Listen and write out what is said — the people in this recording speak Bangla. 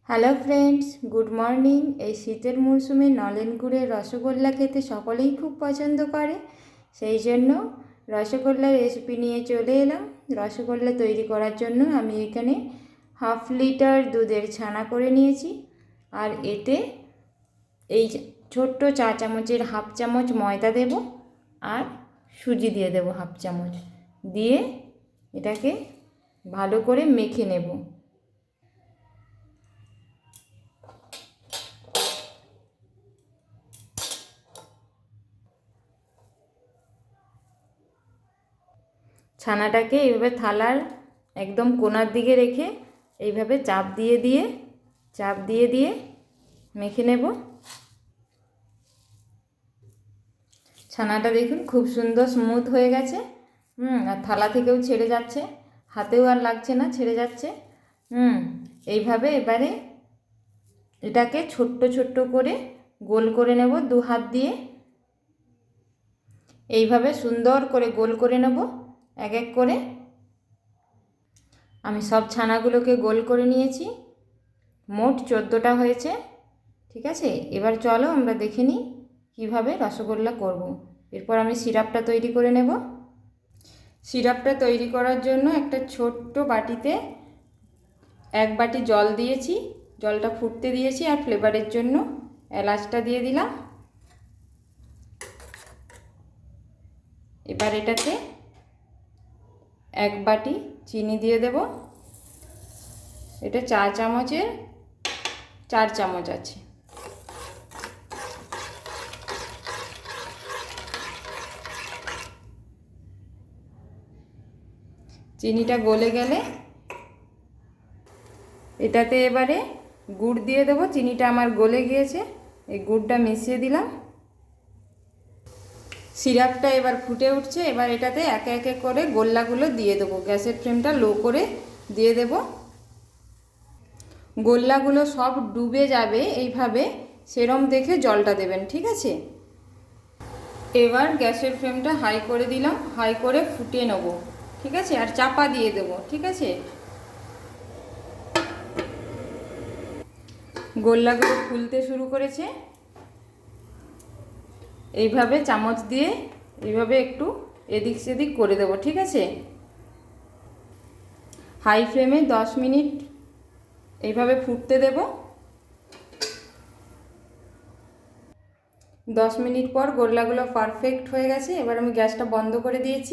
Hello friends, good morning. এই শীতের মরশুমে নলেন গুড়ের রসগোল্লা খেতে সকলেই খুব পছন্দ করে। সেই জন্য রসগোল্লার রেসিপি নিয়ে চলে এলাম। রসগোল্লা তৈরি করার জন্য আমি এখানে 1/2 লিটার দুধের ছানা করে নিয়েছি। আর এতে এই ছোট্ট চা চামচের 1/2 চামচ ময়দা দেব আর সুজি দিয়ে দেব 1/2 চামচ, দিয়ে এটাকে ভালো করে মেখে নেব। ছানাটাকে এইভাবে থালার একদম কোণার দিকে রেখে এইভাবে চাপ দিয়ে মেখে নেব। ছানাটা দেখুন খুব সুন্দর স্মুথ হয়ে গেছে। আর থালা থেকেও ছেড়ে যাচ্ছে, হাতেও আর লাগছে না, ছেড়ে যাচ্ছে। এইভাবে এবারে এটাকে ছোট্ট ছোট্ট করে গোল করে নেব 2 হাত দিয়ে। এইভাবে সুন্দর করে গোল করে নেব এক এক করে। আমি সব ছানাগুলোকে গোল করে নিয়েছি, মোট 14টা হয়েছে। ঠিক আছে, এবার চলো আমরা দেখে নিই কীভাবে রসগোল্লা করব। এরপর আমি সিরাপটা তৈরি করে নেব। সিরাপটা তৈরি করার জন্য একটা ছোট্ট বাটিতে 1 বাটি জল দিয়েছি, জলটা ফুটতে দিয়েছি, আর ফ্লেভারের জন্য এলাচটা দিয়ে দিলাম। এবার এটাতে 1 বাটি চিনি দিয়ে দেব। এটা চা চামচের 4 চামচ আছে। চিনিটা গলে গেলে এটাতে এবারে গুড় দিয়ে দেব। চিনিটা আমার গলে গিয়েছে, এই গুড়টা মিশিয়ে দিলাম। সিরাপটা এবার ফুটে উঠছে। এবার এটাতে একে একে করে গোল্লাগুলো দিয়ে দেবো। গ্যাসের ফ্লেমটা লো করে দিয়ে দেব। গোল্লাগুলো সব ডুবে যাবে এইভাবে, সেরম দেখে জলটা দেবেন, ঠিক আছে। এবার গ্যাসের ফ্লেমটা হাই করে দিলাম, হাই করে ফুটিয়ে নেব, ঠিক আছে। আর চাপা দিয়ে দেবো, ঠিক আছে। গোল্লাগুলো ফুলতে শুরু করেছে। এইভাবে চামচ দিয়ে এইভাবে একটু এদিক সেদিক করে দেবো, ঠিক আছে। হাই ফ্লেমে 10 মিনিট এইভাবে ফুটতে দেব। 10 মিনিট পর গোল্লাগুলো পারফেক্ট হয়ে গেছে। এবার আমি গ্যাসটা বন্ধ করে দিয়েছি।